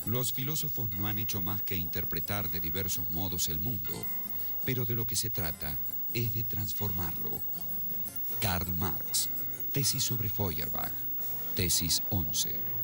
Los filósofos no han hecho más que interpretar de diversos modos el mundo, pero de lo que se trata es de transformarlo. Karl Marx, tesis sobre Feuerbach, tesis 11.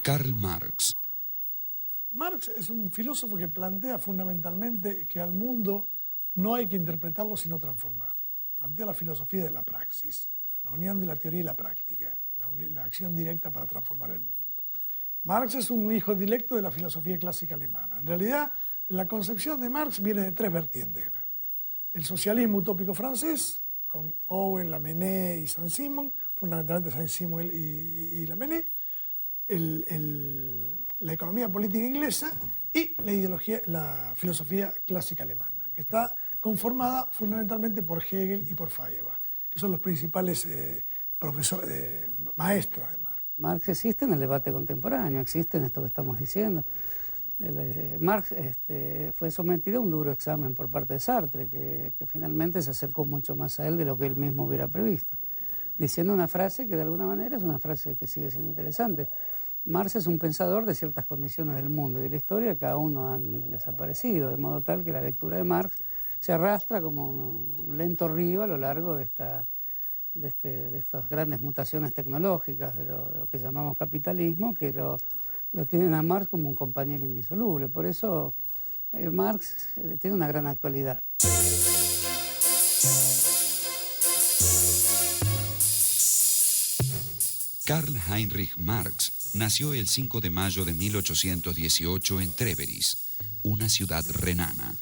Karl Marx. Marx es un filósofo que plantea fundamentalmente que al mundo no hay que interpretarlo sino transformarlo. Plantea la filosofía de la praxis, la unión de la teoría y la práctica, la acción directa para transformar el mundo. Marx es un hijo directo de la filosofía clásica alemana. En realidad, la concepción de Marx viene de tres vertientes grandes. El socialismo utópico francés, con Owen, Lamennais y Saint-Simon, fundamentalmente Saint-Simon y Lamennais, la economía política inglesa y la filosofía clásica alemana, que está conformada fundamentalmente por Hegel y por Feuerbach, que son los principales maestros de Marx. Marx existe en el debate contemporáneo, existe en esto que estamos diciendo. Marx fue sometido a un duro examen por parte de Sartre, que finalmente se acercó mucho más a él de lo que él mismo hubiera previsto, diciendo una frase que de alguna manera es una frase que sigue siendo interesante. Marx es un pensador de ciertas condiciones del mundo y de la historia que aún no han desaparecido, de modo tal que la lectura de Marx se arrastra como un lento río a lo largo de estas grandes mutaciones tecnológicas, de lo que llamamos capitalismo, que lo tienen a Marx como un compañero indisoluble. Por eso Marx tiene una gran actualidad. Karl Heinrich Marx nació el 5 de mayo de 1818 en Treveris, una ciudad renana.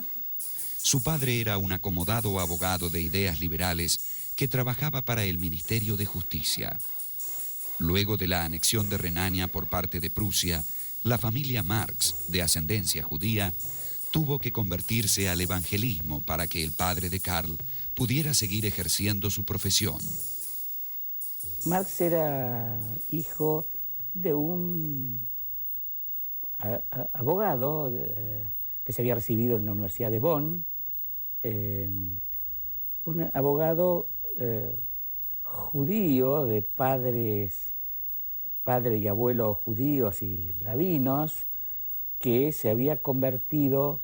Su padre era un acomodado abogado de ideas liberales que trabajaba para el Ministerio de Justicia. Luego de la anexión de Renania por parte de Prusia, la familia Marx, de ascendencia judía, tuvo que convertirse al evangelismo para que el padre de Karl pudiera seguir ejerciendo su profesión. Marx era hijo de un abogado que se había recibido en la Universidad de Bonn, un abogado judío de padre y abuelo judíos y rabinos, que se había convertido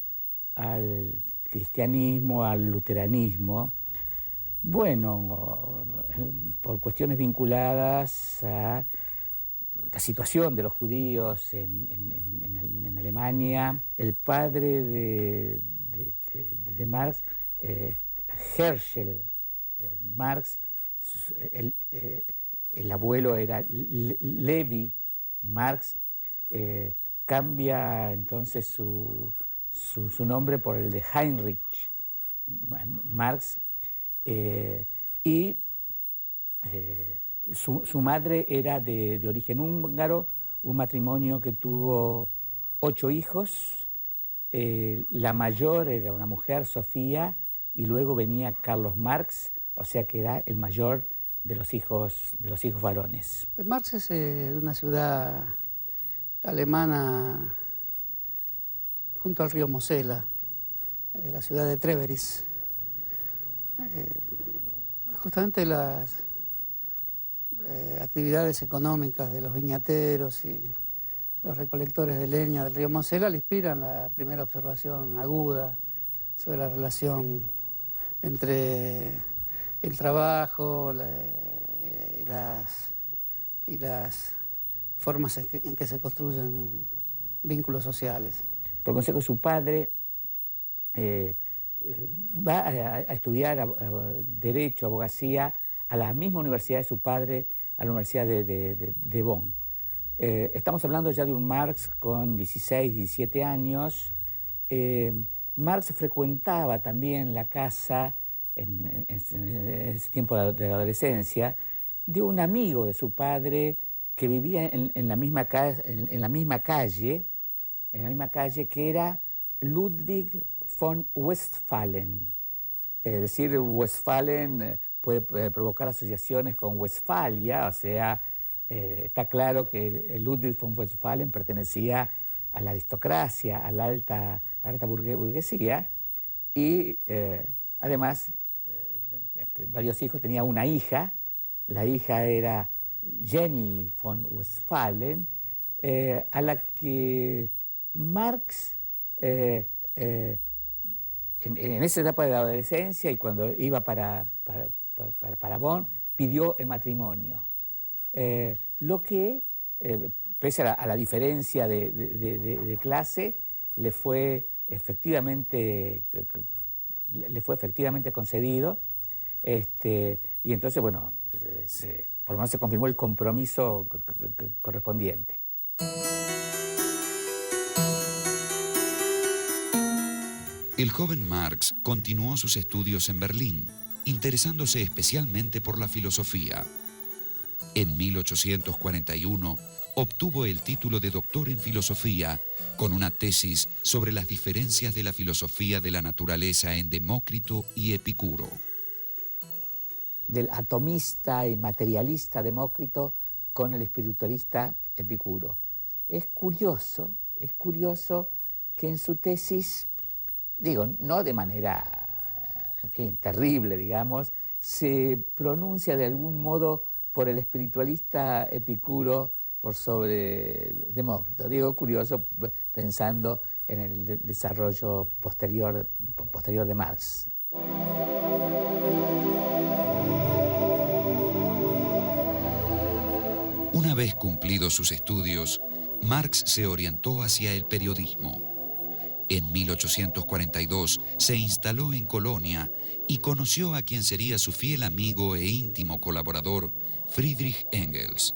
al cristianismo, al luteranismo, bueno, por cuestiones vinculadas a la situación de los judíos en Alemania. El padre de Marx, Herschel Marx, el abuelo era Levi Marx, cambia entonces su nombre por el de Heinrich Marx, y su madre era de origen húngaro, un matrimonio que tuvo 8 hijos. La mayor era una mujer, Sofía, y luego venía Carlos Marx, o sea que era el mayor de los hijos varones. Marx es de una ciudad alemana junto al río Mosela, la ciudad de Treveris. Justamente las actividades económicas de los viñateros y los recolectores de leña del río Mosela le inspiran la primera observación aguda sobre la relación entre el trabajo y las formas en que se construyen vínculos sociales. Por consejo de su padre, va a estudiar Derecho, Abogacía, a la misma universidad de su padre, a la Universidad de Bonn. Estamos hablando ya de un Marx con 16, 17 años. Marx frecuentaba también la casa, en ese tiempo de la adolescencia, de un amigo de su padre que vivía en la misma calle, que era Ludwig von Westphalen. Decir Westfalen puede provocar asociaciones con Westfalia, o sea, está claro que Ludwig von Westphalen pertenecía a la aristocracia, a la alta burguesía, y además, entre varios hijos, tenía una hija. La hija era Jenny von Westphalen, a la que Marx, en esa etapa de la adolescencia y cuando iba para Bonn, pidió el matrimonio. Lo que, pese a la diferencia de clase, le fue efectivamente concedido. Y entonces, bueno, por lo menos se confirmó el compromiso correspondiente. El joven Marx continuó sus estudios en Berlín, interesándose especialmente por la filosofía. En 1841 obtuvo el título de doctor en filosofía con una tesis sobre las diferencias de la filosofía de la naturaleza en Demócrito y Epicuro. Del atomista y materialista Demócrito con el espiritualista Epicuro. Es curioso que en su tesis, digo, no de manera, en fin, terrible, digamos, se pronuncia de algún modo por el espiritualista Epicuro por sobre Demócrito. Digo, curioso, pensando en el desarrollo posterior de Marx. Una vez cumplidos sus estudios, Marx se orientó hacia el periodismo. En 1842 se instaló en Colonia y conoció a quien sería su fiel amigo e íntimo colaborador, Friedrich Engels.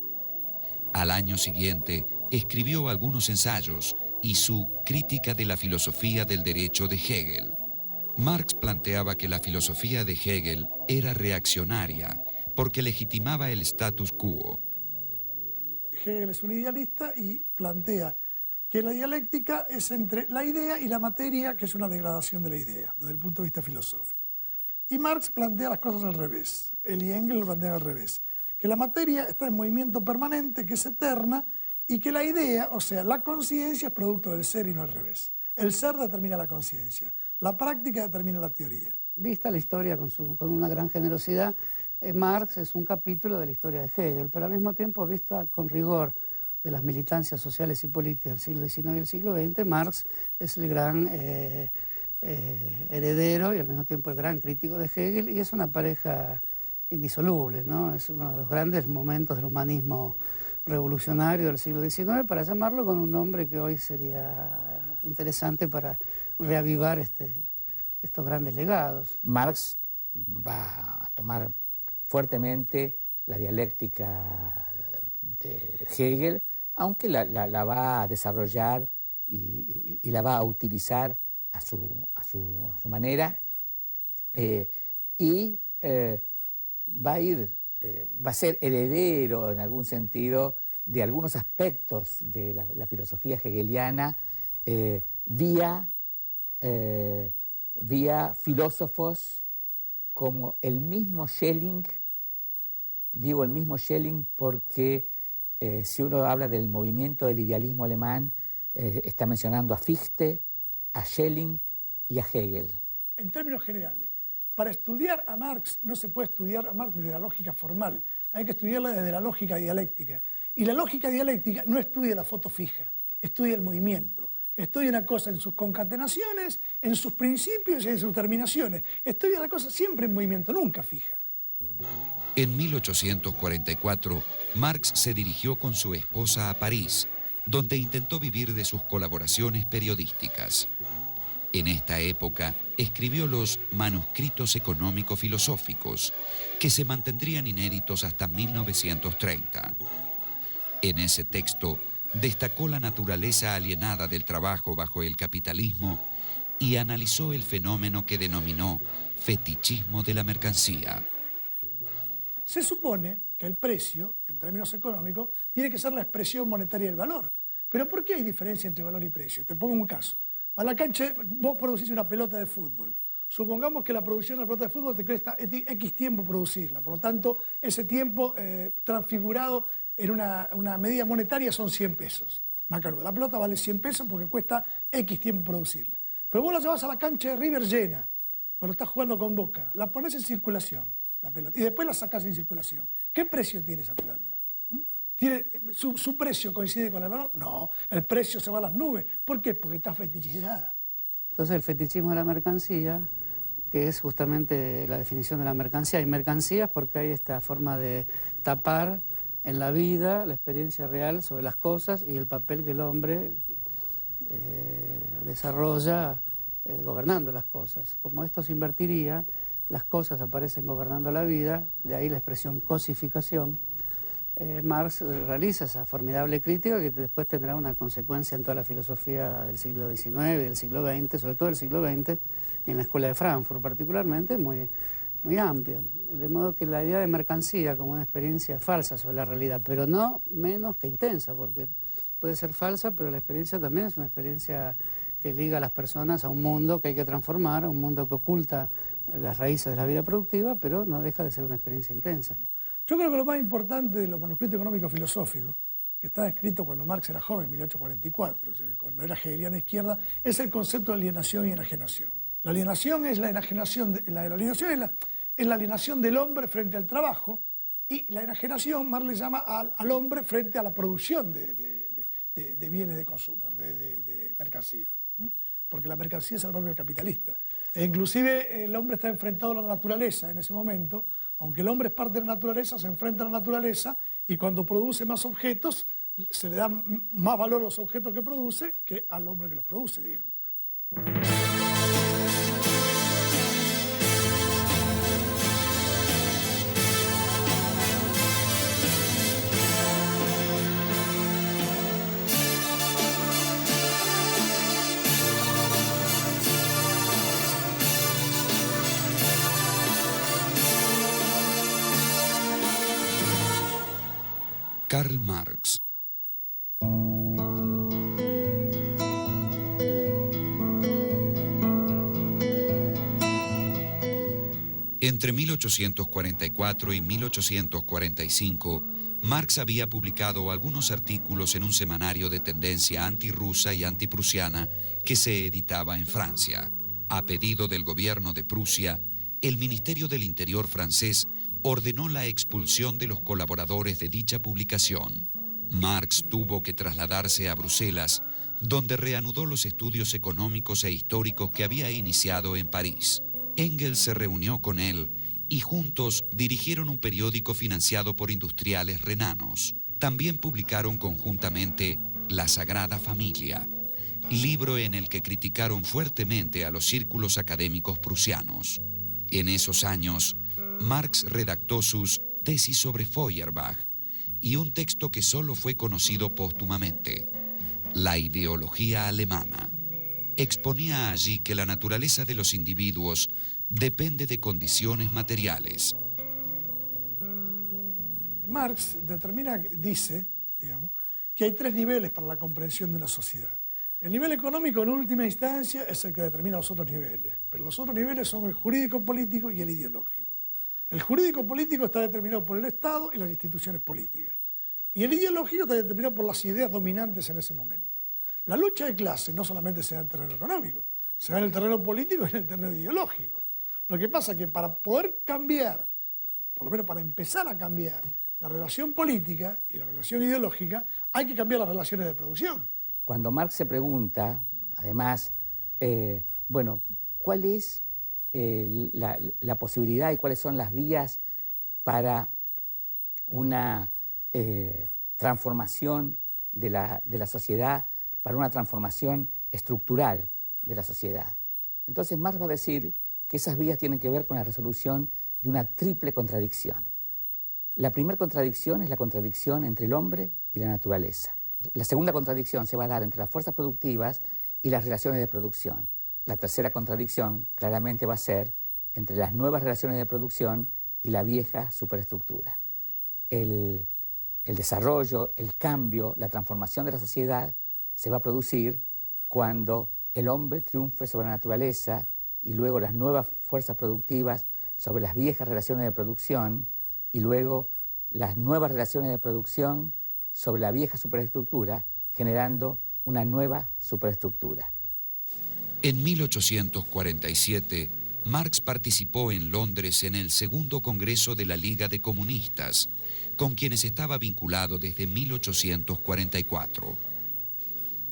Al año siguiente escribió algunos ensayos y su Crítica de la filosofía del derecho de Hegel. Marx planteaba que la filosofía de Hegel era reaccionaria porque legitimaba el status quo. Hegel es un idealista y plantea que la dialéctica es entre la idea y la materia, que es una degradación de la idea, desde el punto de vista filosófico. Y Marx plantea las cosas al revés, él y Engels lo plantean al revés, que la materia está en movimiento permanente, que es eterna, y que la idea, o sea, la conciencia, es producto del ser y no al revés. El ser determina la conciencia, la práctica determina la teoría. Vista la historia con una gran generosidad, Marx es un capítulo de la historia de Hegel, pero al mismo tiempo vista con rigor de las militancias sociales y políticas del siglo XIX y el siglo XX, Marx es el gran heredero y al mismo tiempo el gran crítico de Hegel, y es una pareja indisoluble, ¿no? Es uno de los grandes momentos del humanismo revolucionario del siglo XIX, para llamarlo con un nombre que hoy sería interesante para reavivar estos grandes legados. Marx va a tomar fuertemente la dialéctica de Hegel, aunque la va a desarrollar y la va a utilizar a su manera, va a ser heredero en algún sentido de algunos aspectos de la filosofía hegeliana vía filósofos como el mismo Schelling. Digo el mismo Schelling porque si uno habla del movimiento del idealismo alemán, está mencionando a Fichte, a Schelling y a Hegel. En términos generales, para estudiar a Marx no se puede estudiar a Marx desde la lógica formal, hay que estudiarla desde la lógica dialéctica. Y la lógica dialéctica no estudia la foto fija, estudia el movimiento. Estudia una cosa en sus concatenaciones, en sus principios y en sus terminaciones. Estudia la cosa siempre en movimiento, nunca fija. En 1844, Marx se dirigió con su esposa a París, donde intentó vivir de sus colaboraciones periodísticas. En esta época, escribió los Manuscritos Económico-Filosóficos, que se mantendrían inéditos hasta 1930. En ese texto, destacó la naturaleza alienada del trabajo bajo el capitalismo y analizó el fenómeno que denominó fetichismo de la mercancía. Se supone que el precio, en términos económicos, tiene que ser la expresión monetaria del valor. Pero ¿por qué hay diferencia entre valor y precio? Te pongo un caso. Para la cancha, vos producís una pelota de fútbol. Supongamos que la producción de la pelota de fútbol te cuesta X tiempo producirla, por lo tanto, ese tiempo transfigurado en una medida monetaria son 100 pesos. Macanudo, la pelota vale 100 pesos porque cuesta X tiempo producirla. Pero vos la llevas a la cancha de River llena, cuando estás jugando con Boca, la pones en circulación, la pelota, y después la sacás en circulación. ¿Qué precio tiene esa pelota? ¿Su precio coincide con el valor? No, el precio se va a las nubes. ¿Por qué? Porque está fetichizada. Entonces el fetichismo de la mercancía, que es justamente la definición de la mercancía. Hay mercancías porque hay esta forma de tapar en la vida la experiencia real sobre las cosas y el papel que el hombre desarrolla gobernando las cosas. Como esto se invertiría, las cosas aparecen gobernando la vida, de ahí la expresión cosificación. Marx realiza esa formidable crítica que después tendrá una consecuencia en toda la filosofía del siglo XIX y del siglo XX, sobre todo del siglo XX, y en la Escuela de Frankfurt particularmente, muy amplia. De modo que la idea de mercancía como una experiencia falsa sobre la realidad, pero no menos que intensa, porque puede ser falsa, pero la experiencia también es una experiencia que liga a las personas a un mundo que hay que transformar, a un mundo que oculta las raíces de la vida productiva, pero no deja de ser una experiencia intensa. Yo creo que lo más importante de los manuscritos económicos filosóficos, que están escritos cuando Marx era joven, en 1844, o sea, cuando era hegeliana izquierda, es el concepto de alienación y enajenación. La alienación es la enajenación, la alienación es la alienación del hombre frente al trabajo, y la enajenación Marx le llama al hombre frente a la producción de bienes de consumo, de mercancía. Porque la mercancía es el propio capitalista. E inclusive el hombre está enfrentado a la naturaleza en ese momento. Aunque el hombre es parte de la naturaleza, se enfrenta a la naturaleza y cuando produce más objetos, se le da más valor a los objetos que produce que al hombre que los produce, digamos. Karl Marx. Entre 1844 y 1845, Marx había publicado algunos artículos en un semanario de tendencia antirrusa y antiprusiana que se editaba en Francia. A pedido del gobierno de Prusia, el Ministerio del Interior francés ordenó la expulsión de los colaboradores de dicha publicación. Marx tuvo que trasladarse a Bruselas, donde reanudó los estudios económicos e históricos que había iniciado en París. Engels se reunió con él y juntos dirigieron un periódico financiado por industriales renanos. También publicaron conjuntamente La Sagrada Familia, libro en el que criticaron fuertemente a los círculos académicos prusianos. En esos años, Marx redactó sus tesis sobre Feuerbach y un texto que solo fue conocido póstumamente, La ideología alemana. Exponía allí que la naturaleza de los individuos depende de condiciones materiales. Marx dice, digamos, que hay 3 niveles para la comprensión de una sociedad. El nivel económico en última instancia es el que determina los otros niveles, pero los otros niveles son el jurídico-político y el ideológico. El jurídico-político está determinado por el Estado y las instituciones políticas. Y el ideológico está determinado por las ideas dominantes en ese momento. La lucha de clases no solamente se da en el terreno económico, se da en el terreno político y en el terreno ideológico. Lo que pasa es que para poder cambiar, por lo menos para empezar a cambiar la relación política y la relación ideológica, hay que cambiar las relaciones de producción. Cuando Marx se pregunta, además, ¿cuál es la posibilidad y cuáles son las vías para una transformación de la sociedad, para una transformación estructural de la sociedad? Entonces Marx va a decir que esas vías tienen que ver con la resolución de una triple contradicción. La primera contradicción es la contradicción entre el hombre y la naturaleza. La segunda contradicción se va a dar entre las fuerzas productivas y las relaciones de producción. La tercera contradicción claramente va a ser entre las nuevas relaciones de producción y la vieja superestructura. El desarrollo, el cambio, la transformación de la sociedad se va a producir cuando el hombre triunfe sobre la naturaleza y luego las nuevas fuerzas productivas sobre las viejas relaciones de producción y luego las nuevas relaciones de producción sobre la vieja superestructura, generando una nueva superestructura. En 1847, Marx participó en Londres en el segundo Congreso de la Liga de Comunistas, con quienes estaba vinculado desde 1844.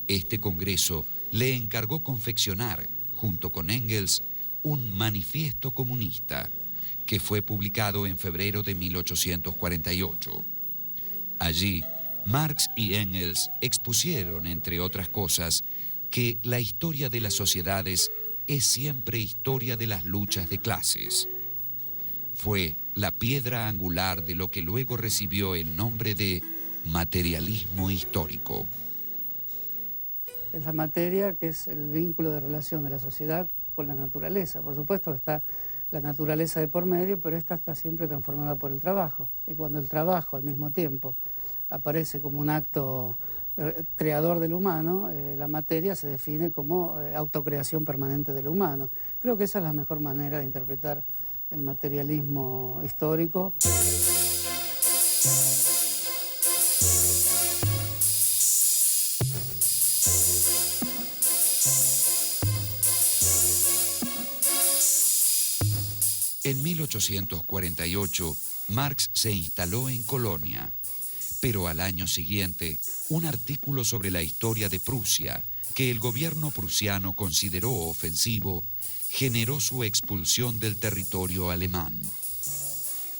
Este Congreso le encargó confeccionar, junto con Engels, un manifiesto comunista, que fue publicado en febrero de 1848. Allí, Marx y Engels expusieron, entre otras cosas, que la historia de las sociedades es siempre historia de las luchas de clases. Fue la piedra angular de lo que luego recibió el nombre de materialismo histórico. Es la materia que es el vínculo de relación de la sociedad con la naturaleza. Por supuesto está la naturaleza de por medio, pero esta está siempre transformada por el trabajo. Y cuando el trabajo al mismo tiempo aparece como un acto creador del humano, la materia se define como autocreación permanente del humano. Creo que esa es la mejor manera de interpretar el materialismo histórico. En 1848, Marx se instaló en Colonia, pero al año siguiente, un artículo sobre la historia de Prusia, que el gobierno prusiano consideró ofensivo, generó su expulsión del territorio alemán.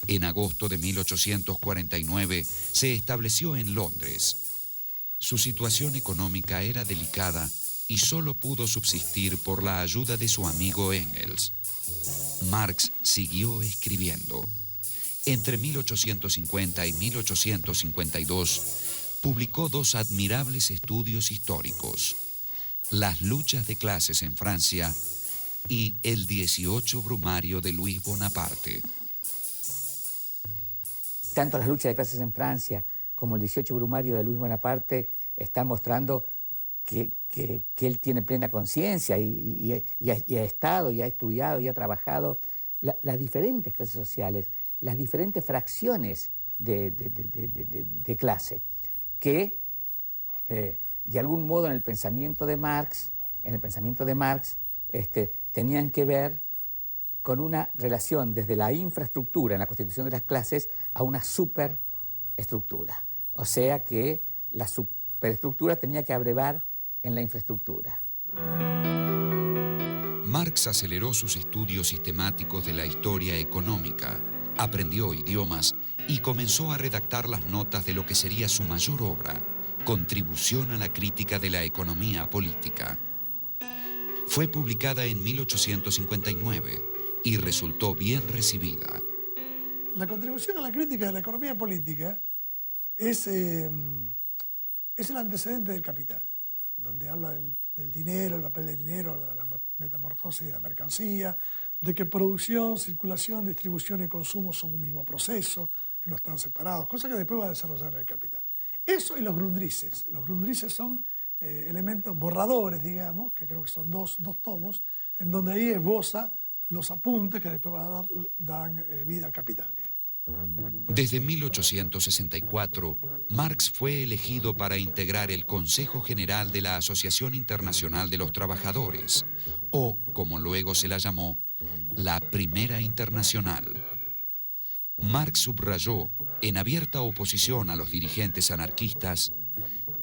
En agosto de 1849 se estableció en Londres. Su situación económica era delicada y solo pudo subsistir por la ayuda de su amigo Engels. Marx siguió escribiendo. Entre 1850 y 1852 publicó dos admirables estudios históricos: Las luchas de clases en Francia y El 18 Brumario de Luis Bonaparte. Tanto las luchas de clases en Francia como el 18 Brumario de Luis Bonaparte están mostrando que él tiene plena conciencia y ha estado, y ha estudiado, y ha trabajado las diferentes clases sociales, las diferentes fracciones de clase, que de algún modo en el pensamiento de Marx, tenían que ver con una relación desde la infraestructura en la constitución de las clases a una superestructura. O sea que la superestructura tenía que abrevar en la infraestructura. Marx aceleró sus estudios sistemáticos de la historia económica, aprendió idiomas y comenzó a redactar las notas de lo que sería su mayor obra, Contribución a la crítica de la economía política. Fue publicada en 1859 y resultó bien recibida. La contribución a la crítica de la economía política es el antecedente del Capital, donde habla del dinero, el papel del dinero, de la metamorfosis de la mercancía, de que producción, circulación, distribución y consumo son un mismo proceso, que no están separados, cosa que después va a desarrollar el Capital. Eso y los grundrises. Los grundrises son elementos borradores, digamos, que creo que son dos tomos, en donde ahí esboza los apuntes que después dan vida al Capital, digamos. Desde 1864, Marx fue elegido para integrar el Consejo General de la Asociación Internacional de los Trabajadores, o, como luego se la llamó, la Primera Internacional. Marx subrayó, en abierta oposición a los dirigentes anarquistas,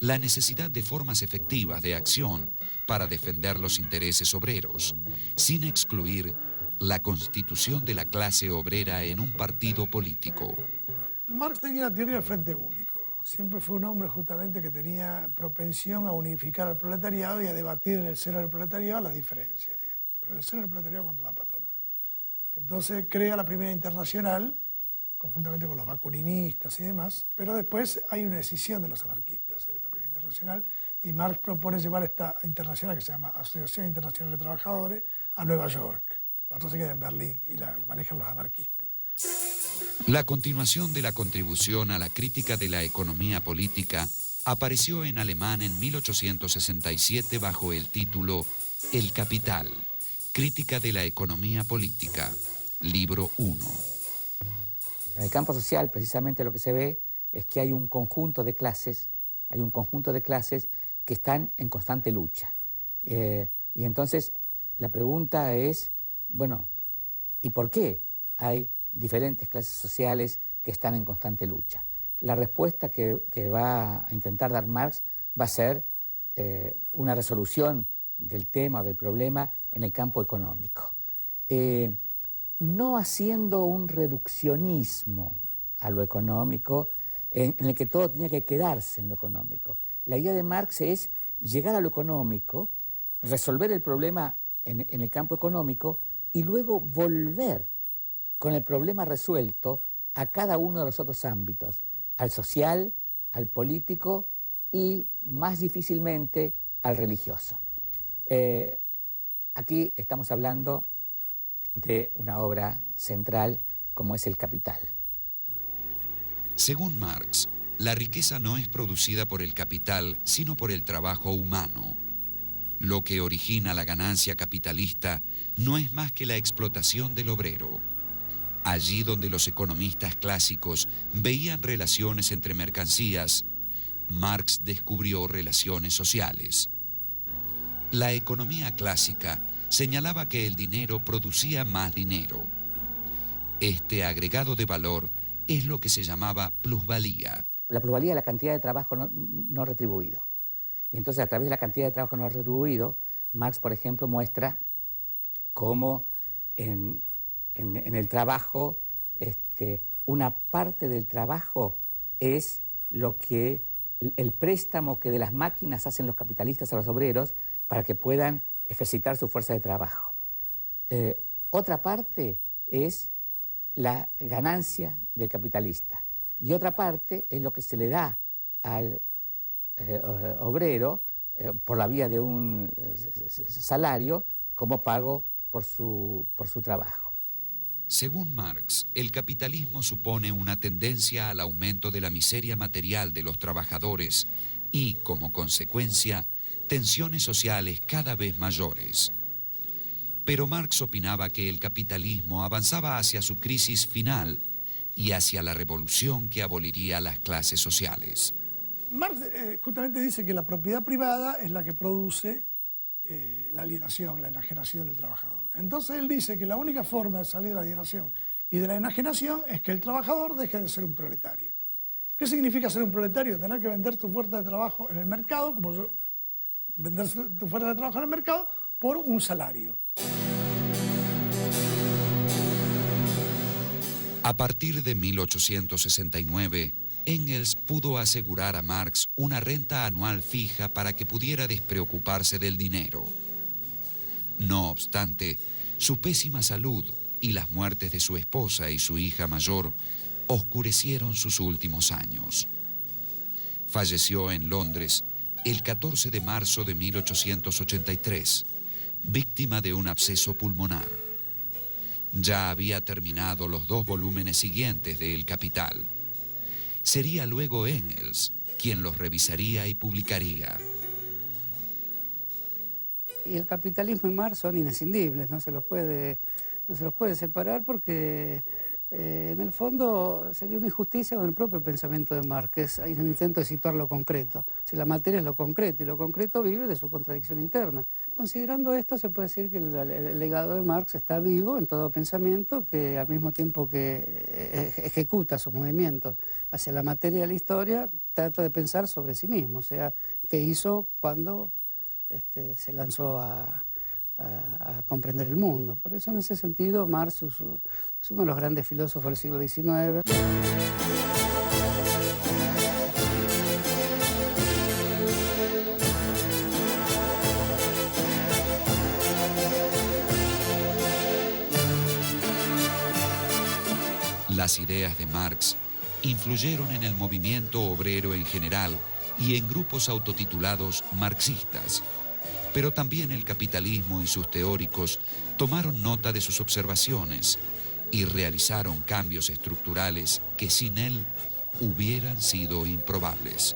la necesidad de formas efectivas de acción para defender los intereses obreros, sin excluir la constitución de la clase obrera en un partido político. Marx tenía la teoría del frente único. Siempre fue un hombre justamente que tenía propensión a unificar al proletariado y a debatir en el seno del proletariado las diferencias, digamos. Pero en el seno del proletariado contra la patronal. Entonces crea la Primera Internacional, conjuntamente con los bakuninistas y demás, pero después hay una decisión de los anarquistas en esta Primera Internacional y Marx propone llevar esta internacional, que se llama Asociación Internacional de Trabajadores, a Nueva York. La otra se queda en Berlín y la manejan los anarquistas. La continuación de la contribución a la crítica de la economía política apareció en alemán en 1867 bajo el título El Capital, Crítica de la economía política, libro 1. En el campo social, precisamente lo que se ve es que hay un conjunto de clases, que están en constante lucha. Y entonces la pregunta es, bueno, ¿y por qué hay diferentes clases sociales que están en constante lucha? La respuesta que va a intentar dar Marx va a ser una resolución del tema o del problema en el campo económico. No haciendo un reduccionismo a lo económico, en el que todo tenía que quedarse en lo económico. La idea de Marx es llegar a lo económico, resolver el problema en el campo económico y luego volver con el problema resuelto a cada uno de los otros ámbitos, al social, al político y, más difícilmente, al religioso. Aquí estamos hablando de una obra central como es El Capital. Según Marx, la riqueza no es producida por el capital, sino por el trabajo humano. Lo que origina la ganancia capitalista no es más que la explotación del obrero. Allí donde los economistas clásicos veían relaciones entre mercancías, Marx descubrió relaciones sociales. La economía clásica señalaba que el dinero producía más dinero. Este agregado de valor es lo que se llamaba plusvalía. La plusvalía es la cantidad de trabajo no retribuido. Y entonces, a través de la cantidad de trabajo no retribuido, Marx, por ejemplo, muestra cómo en el trabajo, una parte del trabajo es lo que el préstamo que de las máquinas hacen los capitalistas a los obreros para que puedan ejercitar su fuerza de trabajo. Otra parte es la ganancia del capitalista. Y otra parte es lo que se le da al obrero por la vía de un salario como pago por su trabajo. Según Marx, el capitalismo supone una tendencia al aumento de la miseria material de los trabajadores y, como consecuencia, tensiones sociales cada vez mayores. Pero Marx opinaba que el capitalismo avanzaba hacia su crisis final y hacia la revolución que aboliría las clases sociales. Marx justamente dice que la propiedad privada es la que produce la alienación, la enajenación del trabajador. Entonces él dice que la única forma de salir de la alienación y de la enajenación es que el trabajador deje de ser un proletario. ¿Qué significa ser un proletario? Tener que vender tu fuerza de trabajo en el mercado, vender tu fuerza de trabajo en el mercado por un salario. A partir de 1869, Engels pudo asegurar a Marx una renta anual fija para que pudiera despreocuparse del dinero. No obstante, su pésima salud y las muertes de su esposa y su hija mayor oscurecieron sus últimos años. Falleció en Londres el 14 de marzo de 1883, víctima de un absceso pulmonar. Ya había terminado los 2 volúmenes siguientes de El Capital. Sería luego Engels quien los revisaría y publicaría. Y el capitalismo y Marx son inescindibles, no se los puede separar porque en el fondo sería una injusticia con el propio pensamiento de Marx, que es un intento de situar lo concreto. Si la materia es lo concreto y lo concreto vive de su contradicción interna. Considerando esto, se puede decir que el legado de Marx está vivo en todo pensamiento que al mismo tiempo que ejecuta sus movimientos hacia la materia de la historia, trata de pensar sobre sí mismo, o sea, qué hizo cuando se lanzó a comprender el mundo. Por eso, en ese sentido, Marx es uno de los grandes filósofos del siglo XIX. Las ideas de Marx influyeron en el movimiento obrero en general y en grupos autotitulados marxistas. Pero también el capitalismo y sus teóricos tomaron nota de sus observaciones y realizaron cambios estructurales que sin él hubieran sido improbables.